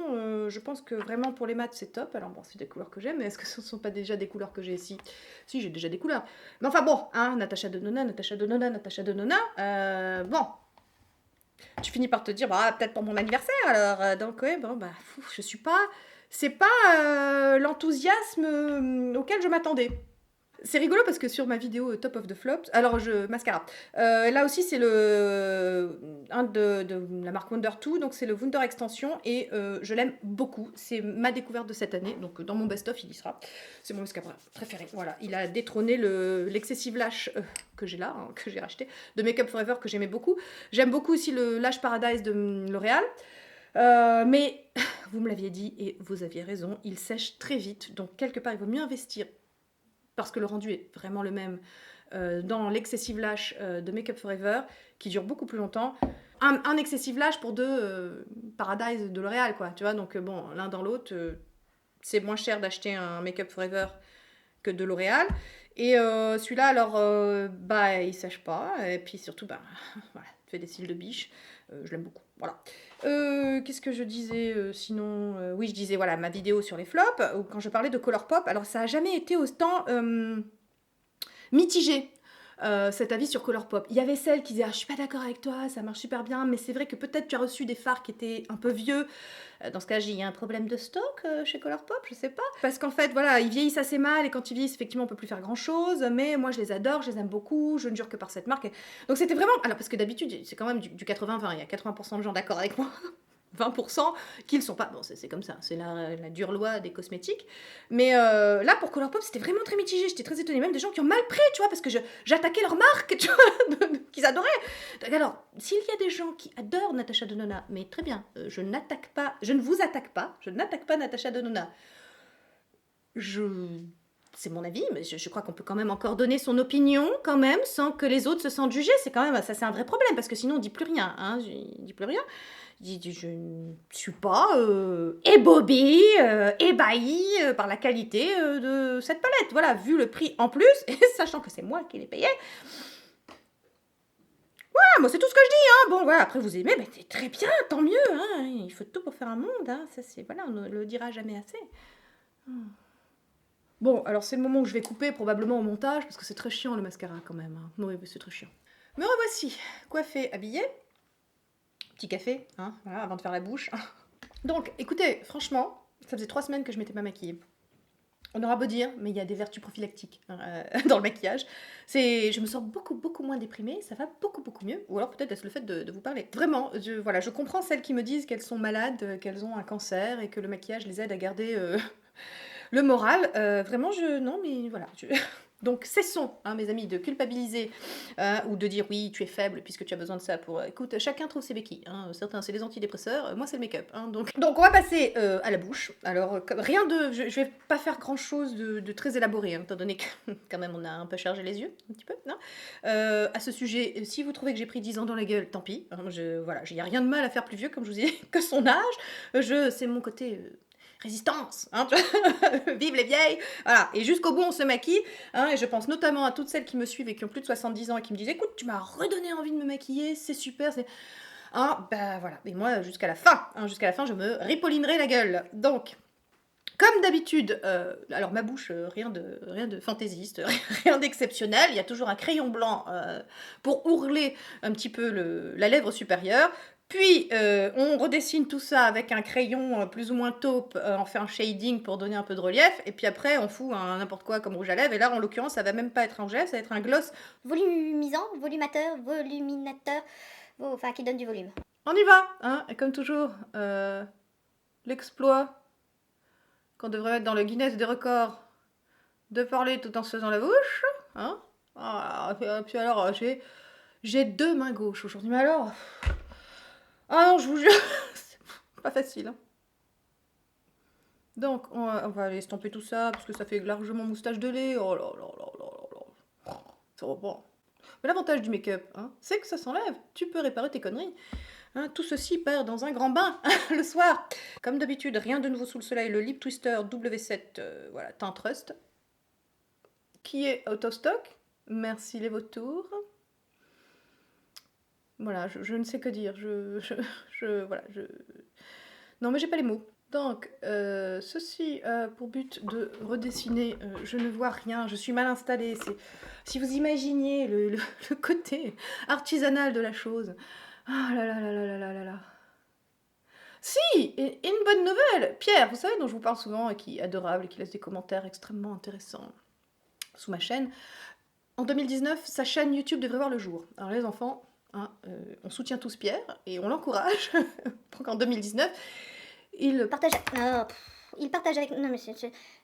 Je pense que vraiment pour les mats, c'est top. Alors bon, c'est des couleurs que j'aime, mais est-ce que ce ne sont pas déjà des couleurs que j'ai ici? Si, j'ai déjà des couleurs. Mais enfin bon, Natasha Denona, Natasha Denona, Natasha Denona, bon. Tu finis par te dire, bah peut-être pour mon anniversaire alors. Donc ouais, bon, bah, je suis pas... C'est pas l'enthousiasme auquel je m'attendais. C'est rigolo parce que sur ma vidéo Top of the Flops, alors mascara, là aussi c'est un de la marque Wonder 2, donc c'est le Wunder Extension et je l'aime beaucoup. C'est ma découverte de cette année, donc dans mon best-of il y sera. C'est mon mascara préféré. Voilà, il a détrôné l'excessive lash que j'ai là, que j'ai racheté, de Make Up Forever que j'aimais beaucoup. J'aime beaucoup aussi le Lash Paradise de L'Oréal. Mais vous me l'aviez dit et vous aviez raison, il sèche très vite, donc quelque part il vaut mieux investir parce que le rendu est vraiment le même dans l'excessive lash de Make Up Forever qui dure beaucoup plus longtemps. Un excessive lash pour deux Paradise de L'Oréal, quoi, tu vois, donc bon, l'un dans l'autre, c'est moins cher d'acheter un Make Up Forever que de L'Oréal. Et celui-là, alors, bah, il sèche pas, et puis surtout, bah, voilà, il fait des cils de biche, je l'aime beaucoup, voilà. Qu'est-ce que je disais sinon oui, je disais, voilà, ma vidéo sur les flops, ou quand je parlais de Colourpop, alors ça a jamais été autant mitigé. Cet avis sur Colourpop. Il y avait celles qui disaient je suis pas d'accord avec toi, ça marche super bien, mais c'est vrai que peut-être tu as reçu des fards qui étaient un peu vieux. Dans ce cas, il y a un problème de stock chez Colourpop, je sais pas. Parce qu'en fait, voilà, ils vieillissent assez mal et quand ils vieillissent, effectivement, on peut plus faire grand chose. Mais moi, je les adore, je les aime beaucoup, je ne jure que par cette marque. Donc c'était vraiment. Alors, parce que d'habitude, c'est quand même du 80-20, il y a 80% de gens d'accord avec moi. 20% qui ne sont pas. Bon, c'est comme ça, c'est la dure loi des cosmétiques. Mais là, pour Colourpop, c'était vraiment très mitigé. J'étais très étonnée, même des gens qui ont mal pris, tu vois, parce que j'attaquais leur marque, tu vois, qu'ils adoraient. Donc, alors, s'il y a des gens qui adorent Natasha Denona, mais très bien, je ne vous attaque pas, je n'attaque pas Natasha Denona. C'est mon avis, mais je crois qu'on peut quand même encore donner son opinion, quand même, sans que les autres se sentent jugés. C'est quand même, ça c'est un vrai problème, parce que sinon on dit plus rien, je dis plus rien. Je ne suis pas ébobie, ébahie par la qualité de cette palette. Voilà, vu le prix en plus, et sachant que c'est moi qui l'ai payé. Voilà, moi c'est tout ce que je dis. Bon, voilà, après vous aimez, mais c'est très bien, tant mieux. Il faut tout pour faire un monde. Ça, voilà, on ne le dira jamais assez. Bon, alors c'est le moment où je vais couper probablement au montage, parce que c'est très chiant le mascara quand même. Oui, c'est très chiant. Me revoici, coiffée, habillée. Petit café, voilà, avant de faire la bouche. Donc, écoutez, franchement, ça faisait 3 semaines que je m'étais pas maquillée. On aura beau dire, mais il y a des vertus prophylactiques dans le maquillage. Je me sens beaucoup moins déprimée, ça va beaucoup mieux. Ou alors peut-être est-ce le fait de vous parler. Vraiment, voilà, je comprends celles qui me disent qu'elles sont malades, qu'elles ont un cancer et que le maquillage les aide à garder le moral. Vraiment, non, mais voilà. Donc cessons, hein, mes amis, de culpabiliser ou de dire oui, tu es faible puisque tu as besoin de ça pour... Écoute, chacun trouve ses béquilles. Hein. Certains, c'est les antidépresseurs, moi, c'est le make-up. Hein. Donc, on va passer à la bouche. Alors, rien de... Je vais pas faire grand-chose de très élaboré, hein, étant donné que quand même, on a un peu chargé les yeux, un petit peu. Non à ce sujet, si vous trouvez que j'ai pris 10 ans dans la gueule, tant pis. Hein, voilà, il n'y a rien de mal à faire plus vieux, comme je vous dis, que son âge. C'est mon côté... résistance, hein, vive les vieilles, voilà, et jusqu'au bout on se maquille, hein, et je pense notamment à toutes celles qui me suivent et qui ont plus de 70 ans et qui me disent écoute, tu m'as redonné envie de me maquiller, c'est super, c'est... Hein, bah voilà, et moi jusqu'à la fin, je me ripollinerai la gueule, donc... Comme d'habitude, alors ma bouche, rien de fantaisiste, rien d'exceptionnel, il y a toujours un crayon blanc pour ourler un petit peu la lèvre supérieure, puis on redessine tout ça avec un crayon plus ou moins taupe, on fait un shading pour donner un peu de relief, et puis après on fout n'importe quoi comme rouge à lèvres, et là en l'occurrence ça va même pas être un rouge à lèvres, ça va être un gloss. Volumisant, volumateur, voluminateur, enfin qui donne du volume. On y va, hein, et comme toujours, l'exploit qu'on devrait mettre dans le Guinness des records de parler tout en se faisant la bouche, hein. Puis alors, j'ai 2 mains gauches aujourd'hui, mais alors... Ah non, je vous jure, c'est pas facile, hein. Donc, on va aller estomper tout ça, parce que ça fait largement moustache de lait, oh là là là là là là, ça va pas. Mais l'avantage du make-up, hein, c'est que ça s'enlève, tu peux réparer tes conneries. Hein, tout ceci part dans un grand bain le soir. Comme d'habitude, rien de nouveau sous le soleil, le Lip Twister W7 voilà, Teint Trust, qui est out of stock. Merci les vautours. Voilà, je ne sais que dire. Voilà, non, mais j'ai pas les mots. Donc, ceci pour but de redessiner, je ne vois rien, je suis mal installée. Si vous imaginiez le côté artisanal de la chose. Ah là là là là là là là là. Si, et une bonne nouvelle. Pierre, vous savez, dont je vous parle souvent, et qui est adorable, et qui laisse des commentaires extrêmement intéressants sous ma chaîne. En 2019, sa chaîne YouTube devrait voir le jour. Alors les enfants, hein, on soutient tous Pierre, et on l'encourage, pour qu'en 2019, il partage... il partage avec... Non mais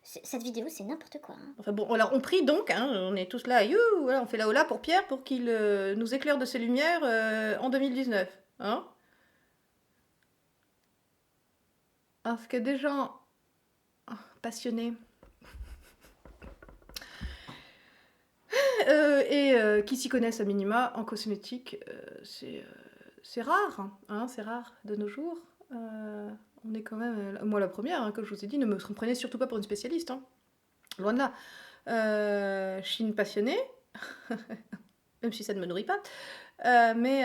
cette vidéo c'est n'importe quoi. Hein. Enfin bon, alors on prie donc, hein, on est tous là, voilà, on fait la hola pour Pierre, pour qu'il nous éclaire de ses lumières en 2019. Hein. Parce que des gens passionnés et qui s'y connaissent à minima en cosmétique, c'est rare, hein, c'est rare de nos jours. On est quand même, moi la première, hein, comme je vous ai dit, ne me prenez surtout pas pour une spécialiste, hein. Loin de là. Je suis une passionnée, même si ça ne me nourrit pas, mais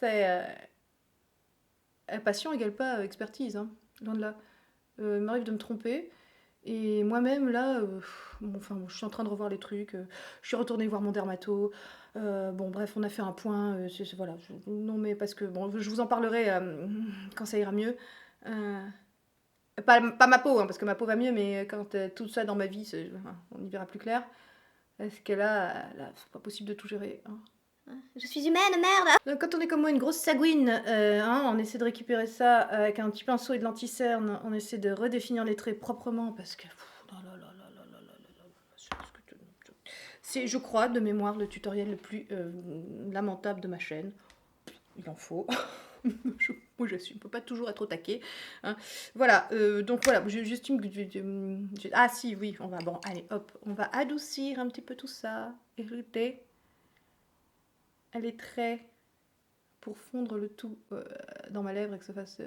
c'est... passion égale pas expertise, hein, loin de là. Il m'arrive de me tromper, et moi-même, là, je suis en train de revoir les trucs, je suis retournée voir mon dermato, bon, bref, on a fait un point, voilà, non, mais parce que, bon, je vous en parlerai quand ça ira mieux. Pas ma peau, hein, parce que ma peau va mieux, mais quand tout ça dans ma vie, on y verra plus clair. Parce que là c'est pas possible de tout gérer, hein. Je suis humaine, merde. Donc, quand on est comme moi une grosse sagouine, hein, on essaie de récupérer ça avec un petit pinceau et de l'anti-cerne, on essaie de redéfinir les traits proprement parce que... C'est, je crois, de mémoire, le tutoriel le plus lamentable de ma chaîne. Il en faut. Moi j'assume, on peut pas toujours être au taquet, hein. Voilà, donc voilà, j'estime que... Ah si, oui, on va, bon, allez, hop, on va adoucir un petit peu tout ça. Écoutez. Elle est très pour fondre le tout dans ma lèvre et que ça fasse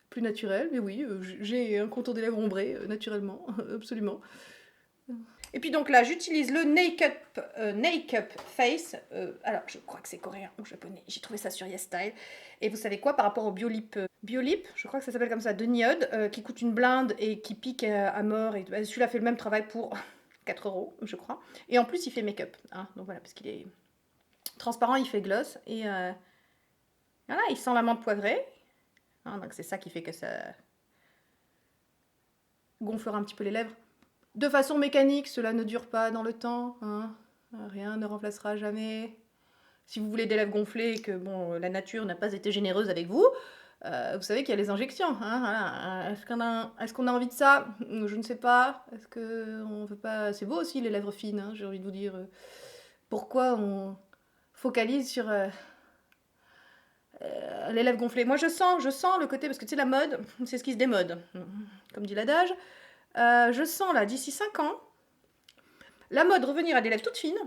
plus naturel. Mais oui, j'ai un contour des lèvres ombré, naturellement, absolument. Et puis donc là, j'utilise le Nakeup Face. Alors, je crois que c'est coréen ou japonais. J'ai trouvé ça sur YesStyle. Et vous savez quoi, par rapport au Biolip, je crois que ça s'appelle comme ça, de Niode, qui coûte une blinde et qui pique à mort. Et celui-là fait le même travail pour 4 €, je crois. Et en plus, il fait make-up. Hein, donc voilà, parce qu'il est... transparent, il fait gloss, et voilà, il sent la menthe poivrée, hein, donc c'est ça qui fait que ça gonflera un petit peu les lèvres. De façon mécanique, cela ne dure pas dans le temps, hein. Rien ne remplacera jamais. Si vous voulez des lèvres gonflées et que bon, la nature n'a pas été généreuse avec vous, vous savez qu'il y a les injections, hein, voilà. Est-ce qu'on a envie de ça? Je ne sais pas. Est-ce qu'on veut pas... C'est beau aussi les lèvres fines, hein, j'ai envie de vous dire. Pourquoi on focalise sur les lèvres gonflées? Moi je sens le côté, parce que tu sais la mode, c'est ce qui se démode, comme dit l'adage. Je sens là, d'ici 5 ans, la mode revenir à des lèvres toutes fines,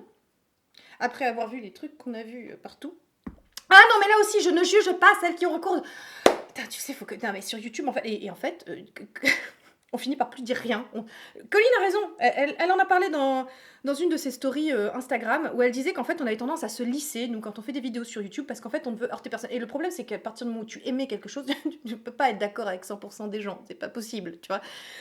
après avoir vu les trucs qu'on a vus partout. Ah non, mais là aussi, je ne juge pas celles qui ont recours... Putain, tu sais, faut que... Non, mais sur YouTube, en fait... Et en fait, on finit par plus dire rien. Colline a raison. Elle en a parlé dans une de ses stories Instagram, où elle disait qu'en fait, on avait tendance à se lisser, nous, quand on fait des vidéos sur YouTube, parce qu'en fait, on ne veut heurter personne. Et le problème, c'est qu'à partir du moment où tu aimais quelque chose, tu ne peux pas être d'accord avec 100% des gens. C'est pas possible, tu vois.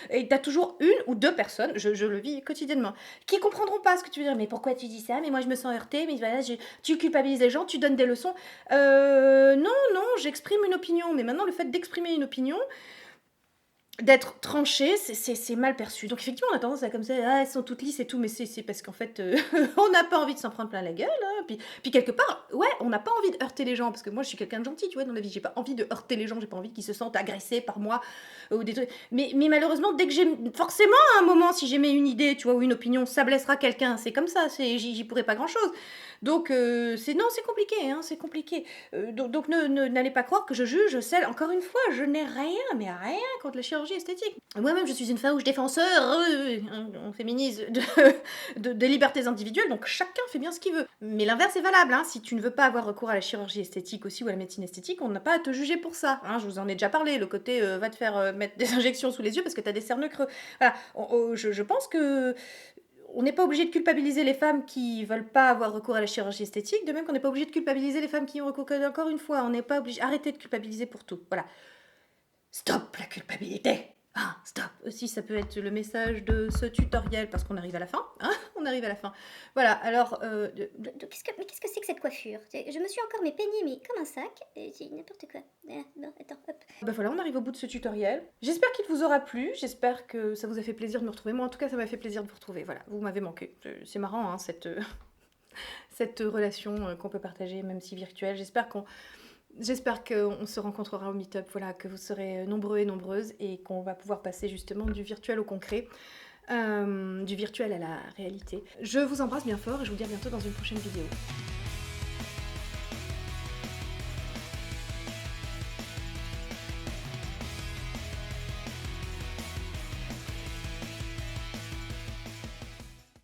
Et t'as toujours une ou deux personnes, je le vis quotidiennement, qui comprendront pas ce que tu veux dire. Mais pourquoi tu dis ça? Mais moi, je me sens heurtée. Mais voilà, tu culpabilises les gens, tu donnes des leçons. Non, j'exprime une opinion. Mais maintenant, le fait d'exprimer une opinion, d'être tranché, c'est mal perçu. Donc effectivement, on a tendance à comme ça, ah, elles sont toutes lisses et tout, mais c'est parce qu'en fait, on n'a pas envie de s'en prendre plein la gueule. Hein. Puis quelque part, ouais, on n'a pas envie de heurter les gens, parce que moi, je suis quelqu'un de gentil, tu vois, dans la vie. J'ai pas envie de heurter les gens, j'ai pas envie qu'ils se sentent agressés par moi, ou des trucs. Mais malheureusement, dès que j'ai... Forcément, à un moment, si j'émets une idée, tu vois, ou une opinion, ça blessera quelqu'un. C'est comme ça, j'y pourrai pas grand-chose. Donc, c'est compliqué, hein, c'est compliqué. Donc n'allez pas croire que je juge celle, encore une fois, je n'ai rien contre la chirurgie esthétique. Moi-même, je suis une farouche défenseur, on féminise, des libertés individuelles, donc chacun fait bien ce qu'il veut. Mais l'inverse est valable, hein, si tu ne veux pas avoir recours à la chirurgie esthétique aussi ou à la médecine esthétique, on n'a pas à te juger pour ça. Hein, je vous en ai déjà parlé, le côté va te faire mettre des injections sous les yeux parce que t'as des cernes creux. Voilà, je pense que... On n'est pas obligé de culpabiliser les femmes qui veulent pas avoir recours à la chirurgie esthétique, de même qu'on n'est pas obligé de culpabiliser les femmes qui ont recours. Encore une fois, on n'est pas obligé. Arrêtez de culpabiliser pour tout. Voilà. Stop la culpabilité. Ah, stop. Aussi, ça peut être le message de ce tutoriel, parce qu'on arrive à la fin. Hein, on arrive à la fin. Voilà, alors... Qu'est-ce que c'est que cette coiffure? Je me suis encore peignée, mais comme un sac. C'est n'importe quoi. Non, attends, hop. Ben voilà, on arrive au bout de ce tutoriel. J'espère qu'il vous aura plu. J'espère que ça vous a fait plaisir de me retrouver. Moi, en tout cas, ça m'a fait plaisir de vous retrouver. Voilà, vous m'avez manqué. C'est marrant, hein, cette relation qu'on peut partager, même si virtuelle. J'espère qu'on se rencontrera au meet-up, voilà, que vous serez nombreux et nombreuses et qu'on va pouvoir passer justement du virtuel au concret, du virtuel à la réalité. Je vous embrasse bien fort et je vous dis à bientôt dans une prochaine vidéo.